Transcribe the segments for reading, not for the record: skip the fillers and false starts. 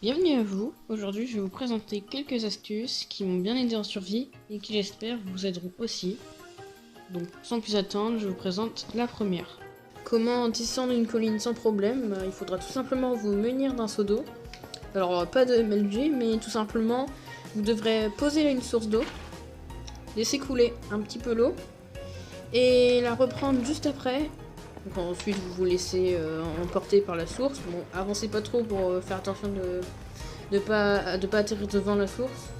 Bienvenue à vous. Aujourd'hui, je vais vous présenter quelques astuces qui m'ont bien aidé en survie et qui, j'espère, vous aideront aussi. Donc, sans plus attendre, je vous présente la première. Comment descendre une colline sans problème? Il faudra tout simplement vous munir d'un seau d'eau. Alors, pas de MLG, mais tout simplement, vous devrez poser une source d'eau, laisser couler un petit peu l'eau et la reprendre juste après. Donc ensuite vous vous laissez emporter par la source. Bon, avancez pas trop pour faire attention de pas atterrir devant la source.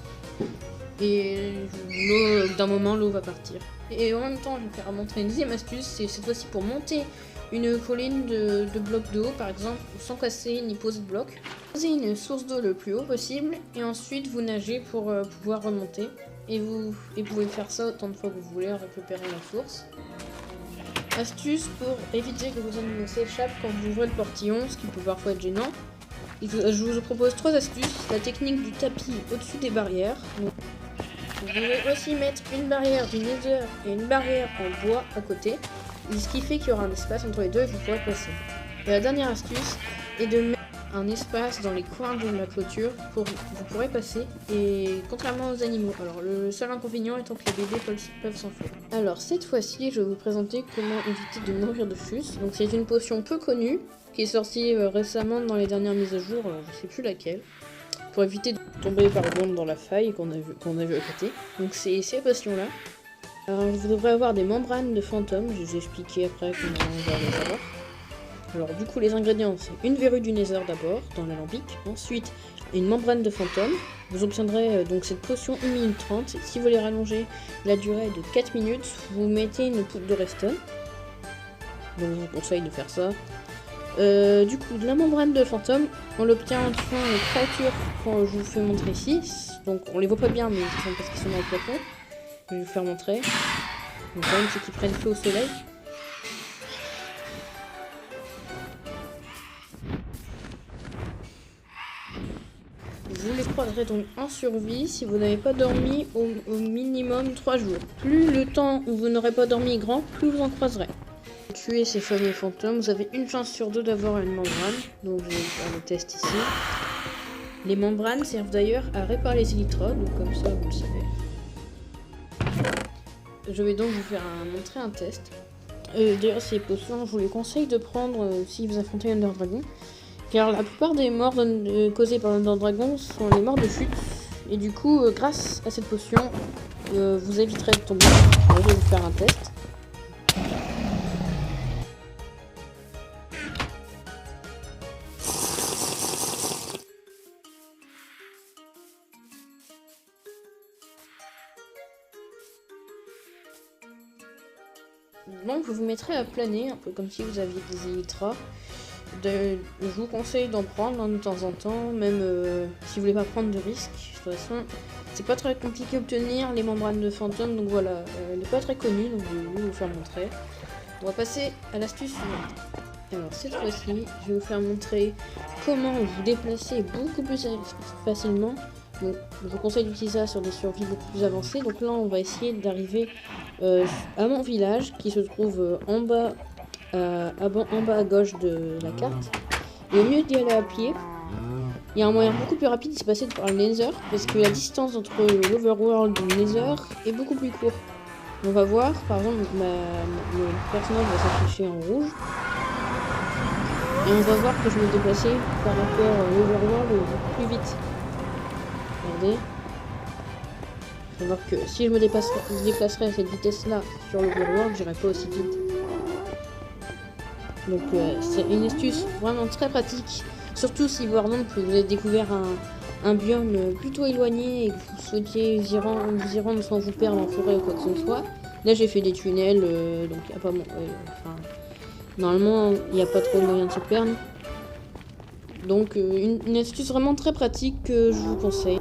Et l'eau, d'un moment l'eau va partir. Et en même temps je vais vous faire montrer une deuxième astuce, c'est cette fois-ci pour monter une colline de blocs d'eau par exemple, sans casser ni poser de blocs. Posez une source d'eau le plus haut possible et ensuite vous nagez pour pouvoir remonter. Et vous pouvez faire ça autant de fois que vous voulez en récupérant la source. Astuce pour éviter que vos animaux s'échappent quand vous ouvrez le portillon, ce qui peut parfois être gênant. Je vous propose 3 astuces. La technique du tapis au-dessus des barrières. Donc, vous pouvez aussi mettre une barrière du nether et une barrière en bois à côté, ce qui fait qu'il y aura un espace entre les deux et vous pourrez passer. Et la dernière astuce est de mettre un espace dans les coins de la clôture pour vous pourrez passer, et contrairement aux animaux. Alors le seul inconvénient étant que les bébés peuvent s'enfuir. Alors cette fois-ci je vais vous présenter comment éviter de mourir de fus. Donc c'est une potion peu connue qui est sortie récemment dans les dernières mises à jour, je sais plus laquelle, pour éviter de tomber par exemple dans la faille qu'on a vu à côté. Donc c'est ces potions là. Alors vous devrez avoir des membranes de fantôme, je vous ai expliqué après comment on va les avoir. Alors du coup les ingrédients, c'est une verrue du nether d'abord dans l'alambic, ensuite une membrane de fantôme. Vous obtiendrez donc cette potion 1 minute 30, si vous voulez rallonger la durée de 4 minutes, vous mettez une poudre de redstone. Donc je vous conseille de faire ça. Du coup de la membrane de fantôme, on l'obtient en tuant les créatures quand je vous fais montrer ici. Donc on les voit pas bien mais c'est parce qu'ils sont dans le plafond. Je vais vous faire montrer. Donc le problème c'est qu'ils prennent feu au soleil. Vous les croiserez donc en survie si vous n'avez pas dormi au minimum 3 jours. Plus le temps où vous n'aurez pas dormi est grand, plus vous en croiserez. Pour tuer ces fameux fantômes, vous avez une chance sur 2 d'avoir une membrane. Donc je vais faire le test ici. Les membranes servent d'ailleurs à réparer les électrodes, donc comme ça vous le savez. Je vais donc vous faire montrer un test. D'ailleurs ces potions, je vous les conseille de prendre si vous affrontez un Ender Dragon. Car la plupart des morts causées par l'Ender Dragon sont les morts de chute. Et du coup, grâce à cette potion, vous éviterez de tomber. Alors, je vais vous faire un test. Donc, vous vous mettrez à planer, un peu comme si vous aviez des élytras. Je vous conseille d'en prendre de temps en temps, même si vous voulez pas prendre de risques. De toute façon, c'est pas très compliqué à obtenir les membranes de fantôme, donc voilà, elle n'est pas très connue, donc je vais vous faire montrer. On va passer à l'astuce suivante. Alors cette fois-ci, je vais vous faire montrer comment vous déplacer beaucoup plus facilement. Donc, je vous conseille d'utiliser ça sur des survies beaucoup plus avancées. Donc là, on va essayer d'arriver à mon village qui se trouve en bas à gauche de la carte. Et au mieux d'y aller à pied, il y a un moyen beaucoup plus rapide de se passer par le Nether, parce que la distance entre l'Overworld et le Nether est beaucoup plus courte. On va voir, par exemple, mon personnage va s'afficher en rouge. Et on va voir que je me déplaçais par rapport à l'Overworld beaucoup plus vite. Regardez. On va voir que si je me déplacerais à cette vitesse-là sur l'Overworld, j'irais pas aussi vite. Donc c'est une astuce vraiment très pratique, surtout si par exemple vous avez découvert un biome plutôt éloigné et que vous souhaitiez vous y rendre sans vous perdre en forêt ou quoi que ce soit. Là j'ai fait des tunnels, donc il n'y a pas normalement il n'y a pas trop de moyens de se perdre. Donc une astuce vraiment très pratique que je vous conseille.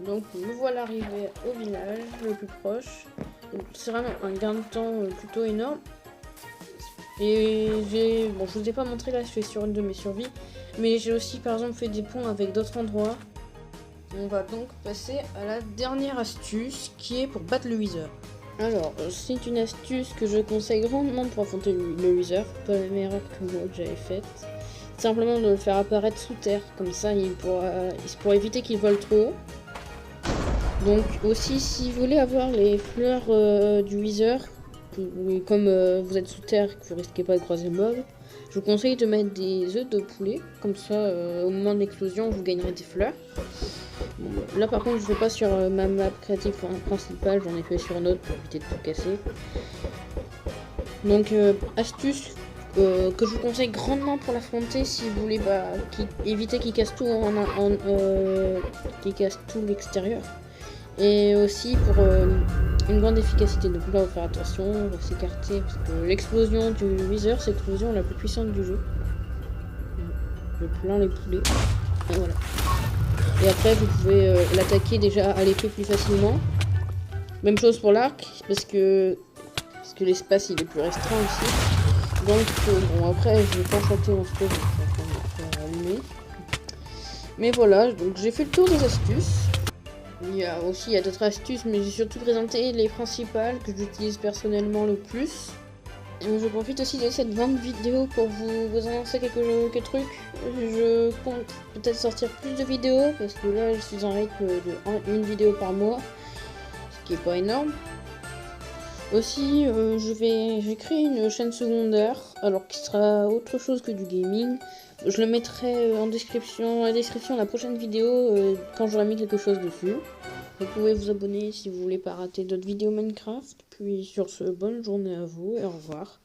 Donc me voilà arrivé au village le plus proche. C'est vraiment un gain de temps plutôt énorme. Et je vous ai pas montré là, je suis sur une de mes survies. Mais j'ai aussi par exemple fait des ponts avec d'autres endroits. On va donc passer à la dernière astuce qui est pour battre le Wither. Alors, c'est une astuce que je conseille grandement pour affronter le Wither, pas la même erreur que moi que j'avais faite. Simplement de le faire apparaître sous terre, comme ça il pourra éviter qu'il vole trop haut. Donc aussi, si vous voulez avoir les fleurs du Wither, comme vous êtes sous terre et que vous risquez pas de croiser le mob, je vous conseille de mettre des œufs de poulet, comme ça au moment de l'explosion vous gagnerez des fleurs. Bon, là par contre je ne fais pas sur ma map créative principale, j'en ai fait sur une autre pour éviter de tout casser. Donc astuce que je vous conseille grandement pour l'affronter si vous voulez éviter qu'il casse tout qu'il casse tout l'extérieur. Et aussi pour une grande efficacité. Donc là on va faire attention, on va s'écarter parce que l'explosion du Wither c'est l'explosion la plus puissante du jeu. Je plains les poulets. Et voilà. Et après vous pouvez l'attaquer déjà à l'épée plus facilement. Même chose pour l'arc parce que l'espace il est plus restreint aussi. Donc bon après je vais pas chanter en ce moment, je vais allumer. Mais voilà, donc j'ai fait le tour des astuces. Il y a d'autres astuces, mais j'ai surtout présenté les principales que j'utilise personnellement le plus. Et je profite aussi de cette grande vidéo pour vous annoncer quelques trucs. Je compte peut-être sortir plus de vidéos, parce que là je suis en rythme de une vidéo par mois, ce qui est pas énorme. Aussi, j'ai créé une chaîne secondaire, alors qui sera autre chose que du gaming. Je le mettrai en description, de la prochaine vidéo quand j'aurai mis quelque chose dessus. Vous pouvez vous abonner si vous voulez pas rater d'autres vidéos Minecraft. Puis sur ce, bonne journée à vous et au revoir.